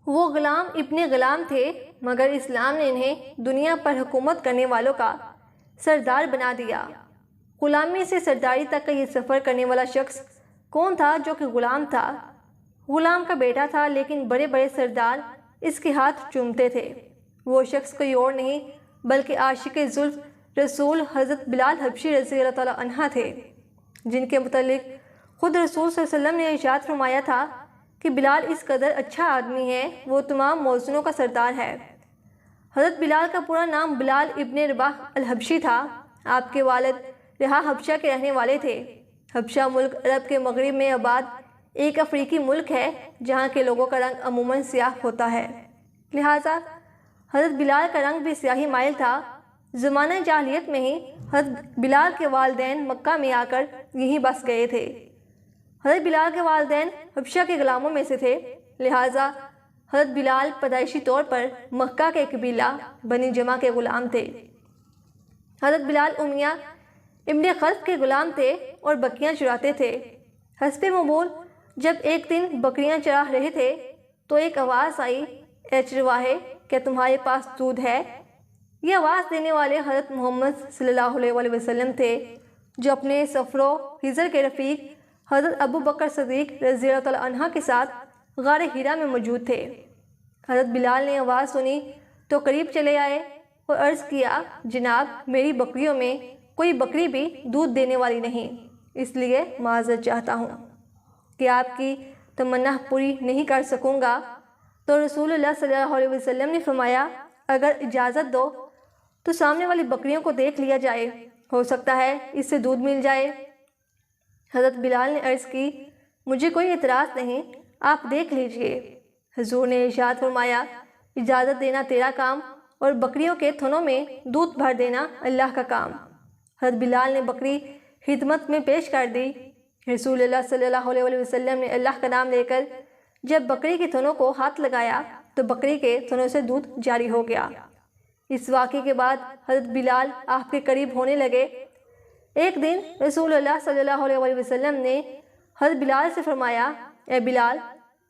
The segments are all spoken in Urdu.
وہ غلام ابن غلام تھے، مگر اسلام نے انہیں دنیا پر حکومت کرنے والوں کا سردار بنا دیا۔ غلامی سے سرداری تک کا یہ سفر کرنے والا شخص کون تھا جو کہ غلام تھا؟ غلام کا بیٹا تھا، لیکن بڑے بڑے سردار اس کے ہاتھ چومتے تھے۔ وہ شخص کوئی اور نہیں بلکہ عاشق زلف رسول حضرت بلال حبشی رضی اللہ تعالیٰ عنہ تھے، جن کے متعلق خود رسول صلی اللہ علیہ وسلم نے ارشاد فرمایا تھا کہ بلال اس قدر اچھا آدمی ہے، وہ تمام موزنوں کا سردار ہے۔ حضرت بلال کا پورا نام بلال ابن رباح الحبشی تھا۔ آپ کے والد رہا حبشہ کے رہنے والے تھے۔ حبشہ ملک عرب کے مغرب میں آباد ایک افریقی ملک ہے، جہاں کے لوگوں کا رنگ عموماً سیاہ ہوتا ہے، لہٰذا حضرت بلال کا رنگ بھی سیاہی مائل تھا۔ زمانہ جاہلیت میں ہی حضرت بلال کے والدین مکہ میں آ کر یہیں بس گئے تھے۔ حضرت بلال کے والدین حبشہ کے غلاموں میں سے تھے، لہٰذا حضرت بلال پیدائشی طور پر مکہ کے قبیلہ بنی جمع کے غلام تھے۔ حضرت بلال امیہ ابن خلف کے غلام تھے اور بکریاں چراتے تھے۔ حسب معمول جب ایک دن بکریاں چرا رہے تھے تو ایک آواز آئی، اے چرواہے، کیا تمہارے پاس دودھ ہے؟ یہ آواز دینے والے حضرت محمد صلی اللہ علیہ وسلم تھے، جو اپنے سفر و حضر کے رفیق حضرت ابو بکر صدیق رضی اللہ تعالیٰ عنہ کے ساتھ غار حرا میں موجود تھے۔ حضرت بلال نے آواز سنی تو قریب چلے آئے اور عرض کیا، جناب، میری بکریوں میں کوئی بکری بھی دودھ دینے والی نہیں، اس لیے معذرت چاہتا ہوں کہ آپ کی تمنا پوری نہیں کر سکوں گا۔ تو رسول اللہ صلی اللہ علیہ وسلم نے فرمایا، اگر اجازت دو تو سامنے والی بکریوں کو دیکھ لیا جائے، ہو سکتا ہے اس سے دودھ مل جائے۔ حضرت بلال نے عرض کی، مجھے کوئی اعتراض نہیں، آپ دیکھ لیجئے۔ حضور نے ارشاد فرمایا، اجازت دینا تیرا کام اور بکریوں کے تھنوں میں دودھ بھر دینا اللہ کا کام۔ حضرت بلال نے بکری خدمت میں پیش کر دی۔ رسول اللہ صلی اللہ علیہ وسلم نے اللہ کا نام لے کر جب بکری کے تھنوں کو ہاتھ لگایا تو بکری کے تھنوں سے دودھ جاری ہو گیا۔ اس واقعے کے بعد حضرت بلال آپ کے قریب ہونے لگے۔ ایک دن رسول اللہ صلی اللہ علیہ وسلم نے حضرت بلال سے فرمایا، اے بلال،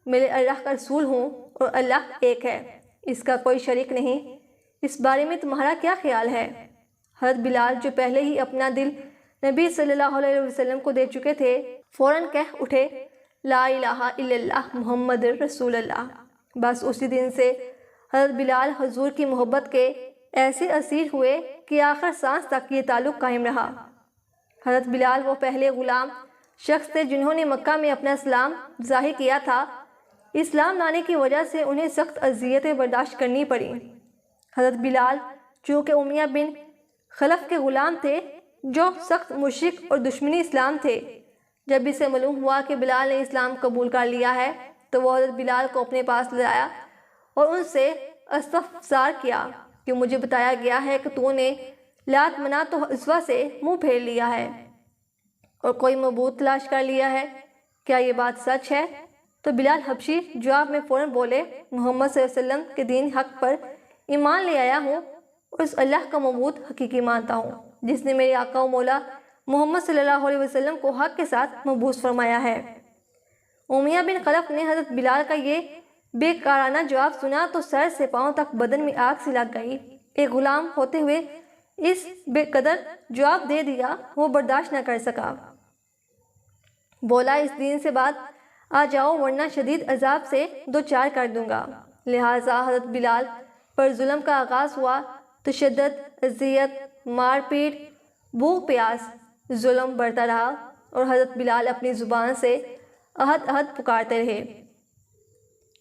میں اللہ کا رسول ہوں اور اللہ ایک ہے، اس کا کوئی شریک نہیں، اس بارے میں تمہارا کیا خیال ہے؟ حضرت بلال جو پہلے ہی اپنا دل نبی صلی اللہ علیہ وسلم کو دے چکے تھے، فوراً کہہ اٹھے، لا الہ الا اللہ محمد رسول اللہ۔ بس اسی دن سے حضرت بلال حضور کی محبت کے ایسے اسیر ہوئے کہ آخر سانس تک یہ تعلق قائم رہا۔ حضرت بلال وہ پہلے غلام شخص تھے جنہوں نے مکہ میں اپنا اسلام ظاہر کیا تھا۔ اسلام لانے کی وجہ سے انہیں سخت اذیتیں برداشت کرنی پڑیں۔ حضرت بلال چونکہ امیہ بن خلف کے غلام تھے جو سخت مشرک اور دشمنی اسلام تھے، جب اسے معلوم ہوا کہ بلال نے اسلام قبول کر لیا ہے تو وہ حضرت بلال کو اپنے پاس لایا اور ان سے استفسار کیا کہ مجھے بتایا گیا ہے کہ تو نے لات منات و عزیٰ سے منہ پھیر لیا ہے اور کوئی معبود تلاش کر لیا ہے، کیا یہ بات سچ ہے؟ تو بلال حبشی جواب میں فوراً بولے، محمد صلی اللہ علیہ وسلم کے دین حق پر ایمان لے آیا ہوں اور اس اللہ کا معبود حقیقی مانتا ہوں جس نے میرے آقا و مولا محمد صلی اللہ علیہ وسلم کو حق کے ساتھ مبعوث فرمایا ہے۔ امیہ بن خلف نے حضرت بلال کا یہ بے کارانہ جواب سنا تو سر سے پاؤں تک بدن میں آگ سی لگ گئی۔ ایک غلام ہوتے ہوئے اس بے قدر جواب دے دیا، وہ برداشت نہ کر سکا۔ بولا، اس دن سے بعد آ جاؤ ورنہ شدید عذاب سے دو چار کر دوں گا۔ لہٰذا حضرت بلال پر ظلم کا آغاز ہوا۔ تشدد، اذیت، مار پیٹ، بھوک پیاس، ظلم بڑھتا رہا اور حضرت بلال اپنی زبان سے احد احد پکارتے رہے۔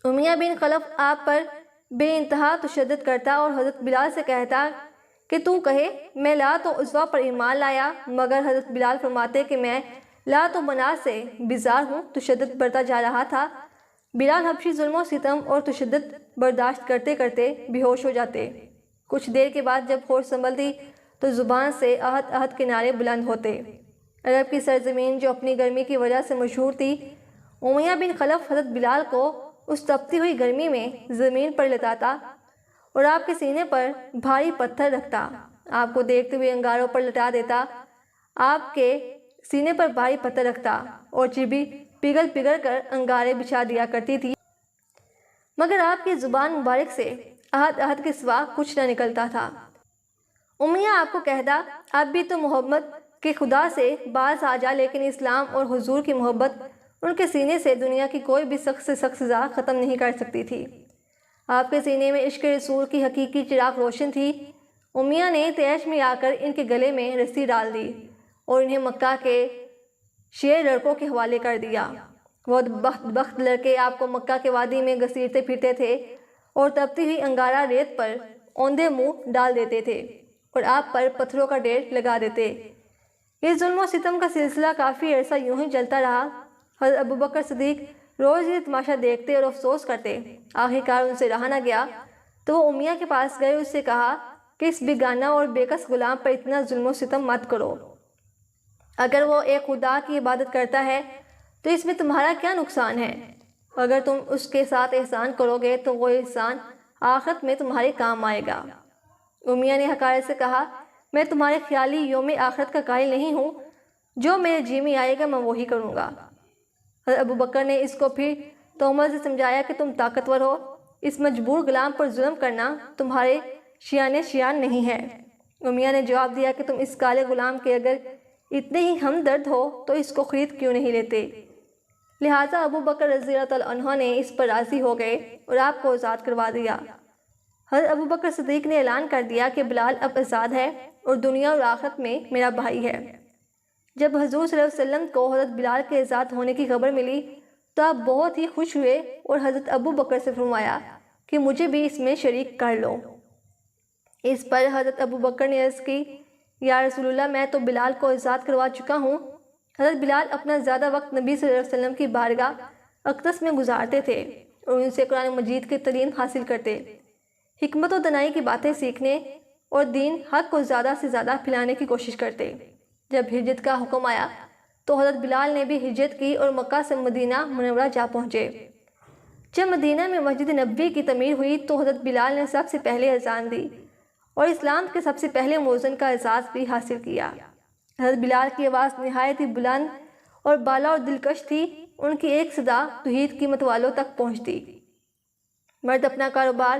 امیہ بن خلف آپ پر بے انتہا تشدد کرتا اور حضرت بلال سے کہتا کہ تو کہے میں لات و عزیٰ پر ایمان لایا، مگر حضرت بلال فرماتے کہ میں لات و منات سے بیزار ہوں۔ تشدد بڑھتا جا رہا تھا۔ بلال حبشی ظلم و ستم اور تشدد برداشت کرتے کرتے بے ہوش ہو جاتے۔ کچھ دیر کے بعد جب ہوش سنبھلتی تو زبان سے احد احد کے نعرے بلند ہوتے۔ عرب کی سرزمین جو اپنی گرمی کی وجہ سے مشہور تھی، امیہ بن خلف حضرت بلال کو اس تپتی ہوئی گرمی میں زمین پر لٹاتا اور آپ کے سینے پر بھاری پتھر رکھتا، آپ کو دیکھتے ہوئے انگاروں پر لٹا دیتا، آپ کے سینے پر بھاری پتھر رکھتا اور چربی پگھل پگھل کر انگارے بچھا دیا کرتی تھی۔ مگر آپ کی زبان مبارک سے عہد عہد کے سوا کچھ نہ نکلتا تھا۔ امیہ آپ کو کہتا، اب بھی تو محمد کے خدا سے باز آ جا، لیکن اسلام اور حضور کی محبت ان کے سینے سے دنیا کی کوئی بھی سخت سے سخت سزا ختم نہیں کر سکتی تھی۔ آپ کے سینے میں عشق رسول کی حقیقی چراغ روشن تھی۔ امیہ نے طیش میں آ کر ان کے گلے میں رسی ڈال دی اور انہیں مکہ کے شیر لڑکوں کے حوالے کر دیا۔ وہ بخت لڑکے آپ کو مکہ کے وادی میں گھسیٹتے پھرتے تھے اور تپتی ہوئی انگارہ ریت پر اوندے منہ ڈال دیتے تھے اور آپ پر پتھروں کا ڈھیر لگا دیتے۔ یہ ظلم و ستم کا سلسلہ کافی عرصہ یوں ہی چلتا رہا۔ حضرت ابوبکر صدیق روز یہ تماشا دیکھتے اور افسوس کرتے۔ آخرکار ان سے رہا نہ گیا تو وہ امیہ کے پاس گئے، اس سے کہا کہ اس بیگانہ اور بےکس غلام پر اتنا ظلم و ستم مت کرو۔ اگر وہ ایک خدا کی عبادت کرتا ہے تو اس میں تمہارا کیا نقصان ہے؟ اگر تم اس کے ساتھ احسان کرو گے تو وہ احسان آخرت میں تمہارے کام آئے گا۔ امیہ نے حقارت سے کہا، میں تمہارے خیالی یوم آخرت کا قائل نہیں ہوں، جو میرے جی میں آئے گا میں وہی کروں گا۔ حضرت ابوبکر نے اس کو پھر تہمت سے سمجھایا کہ تم طاقتور ہو، اس مجبور غلام پر ظلم کرنا تمہارے شیان نہیں ہے۔ امیہ نے جواب دیا کہ تم اس کالے غلام کے اگر اتنے ہی ہمدرد ہو تو اس کو خرید کیوں نہیں لیتے؟ لہٰذا ابوبکر رضی اللہ تعالیٰ عنہ نے اس پر راضی ہو گئے اور آپ کو آزاد کروا دیا۔ حضرت ابوبکر صدیق نے اعلان کر دیا کہ بلال اب آزاد ہے اور دنیا اور آخرت میں میرا بھائی ہے۔ جب حضور صلی اللہ علیہ وسلم کو حضرت بلال کے آزاد ہونے کی خبر ملی تو آپ بہت ہی خوش ہوئے اور حضرت ابوبکر سے فرمایا کہ مجھے بھی اس میں شریک کر لو۔ اس پر حضرت ابوبکر نے عرض کی، یا رسول اللہ، میں تو بلال کو آزاد کروا چکا ہوں۔ حضرت بلال اپنا زیادہ وقت نبی صلی اللہ علیہ وسلم کی بارگاہ اقدس میں گزارتے تھے اور ان سے قرآن مجید کی تعلیم حاصل کرتے، حکمت و دانائی کی باتیں سیکھنے اور دین حق کو زیادہ سے زیادہ پھیلانے کی کوشش کرتے۔ جب ہجرت کا حکم آیا تو حضرت بلال نے بھی ہجرت کی اور مکہ سے مدینہ منورہ جا پہنچے۔ جب مدینہ میں مسجد نبوی کی تعمیر ہوئی تو حضرت بلال نے سب سے پہلے اذان دی اور اسلام کے سب سے پہلے مؤذن کا اعزاز بھی حاصل کیا۔ حضرت بلال کی آواز نہایت ہی بلند اور بالا اور دلکش تھی، ان کی ایک صدا توحید کی متوالوں تک پہنچتی۔ مرد اپنا کاروبار،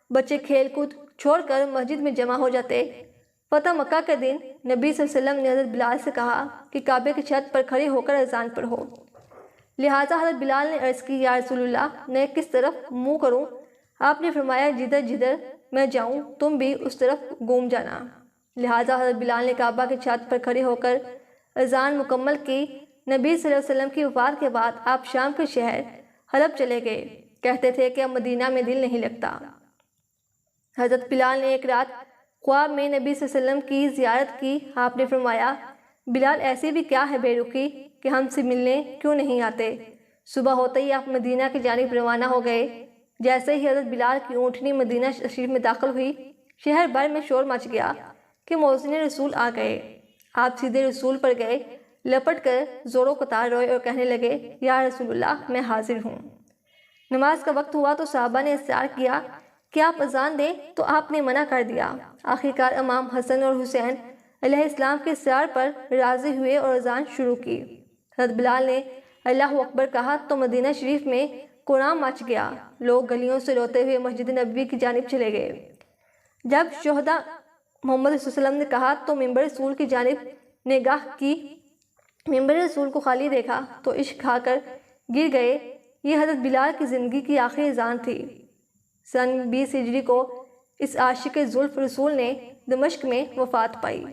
بچے کھیل کود چھوڑ کر مسجد میں جمع ہو جاتے۔ فتح مکہ کے دن نبی صلی اللہ علیہ وسلم نے حضرت بلال سے کہا کہ کعبے کی چھت پر کھڑے ہو کر اذان پڑھو۔ لہٰذا حضرت بلال نے عرض کی، یا رسول اللہ، میں کس طرف منہ کروں؟ آپ نے فرمایا، جدھر جدھر میں جاؤں تم بھی اس طرف گھوم جانا۔ لہٰذا حضرت بلال نے کعبہ کی چھت پر کھڑے ہو کر اذان مکمل کی۔ نبی صلی اللہ علیہ وسلم کی وفات کے بعد آپ شام کے شہر حلب چلے گئے، کہتے تھے کہ اب مدینہ میں دل نہیں لگتا۔ حضرت بلال نے ایک رات خواب میں نبی صلی اللہ علیہ وسلم کی زیارت کی۔ آپ نے فرمایا، بلال، ایسی بھی کیا ہے بے رخی کہ ہم سے ملنے کیوں نہیں آتے؟ صبح ہوتے ہی آپ مدینہ کی جانب روانہ ہو گئے۔ جیسے ہی حضرت بلال کی اونٹنی مدینہ شریف میں داخل ہوئی، شہر بھر میں شور مچ گیا کہ مؤذن رسول آ گئے۔ آپ سیدھے رسول پر گئے، لپٹ کر زوروں قطار روئے اور کہنے لگے، یا رسول اللہ، میں حاضر ہوں۔ نماز کا وقت ہوا تو صحابہ نے اصرار کیا کہ آپ اذان دیں تو آپ نے منع کر دیا۔ آخرکار امام حسن اور حسین علیہ السلام کے اصرار پر راضی ہوئے اور اذان شروع کی۔ حضرت بلال نے اللہ اکبر کہا تو مدینہ شریف میں قرآن مچ گیا۔ لوگ گلیوں سے روتے ہوئے مسجد نبوی کی جانب چلے گئے۔ جب شہداء محمد صلی اللہ علیہ وسلم نے کہا تو ممبر رسول کی جانب نگاہ کی، ممبر رسول کو خالی دیکھا تو عشق کھا کر گر گئے۔ یہ حضرت بلال کی زندگی کی آخری اذان تھی۔ سن 20 ہجری کو اس عاشق زلف رسول نے دمشق میں وفات پائی۔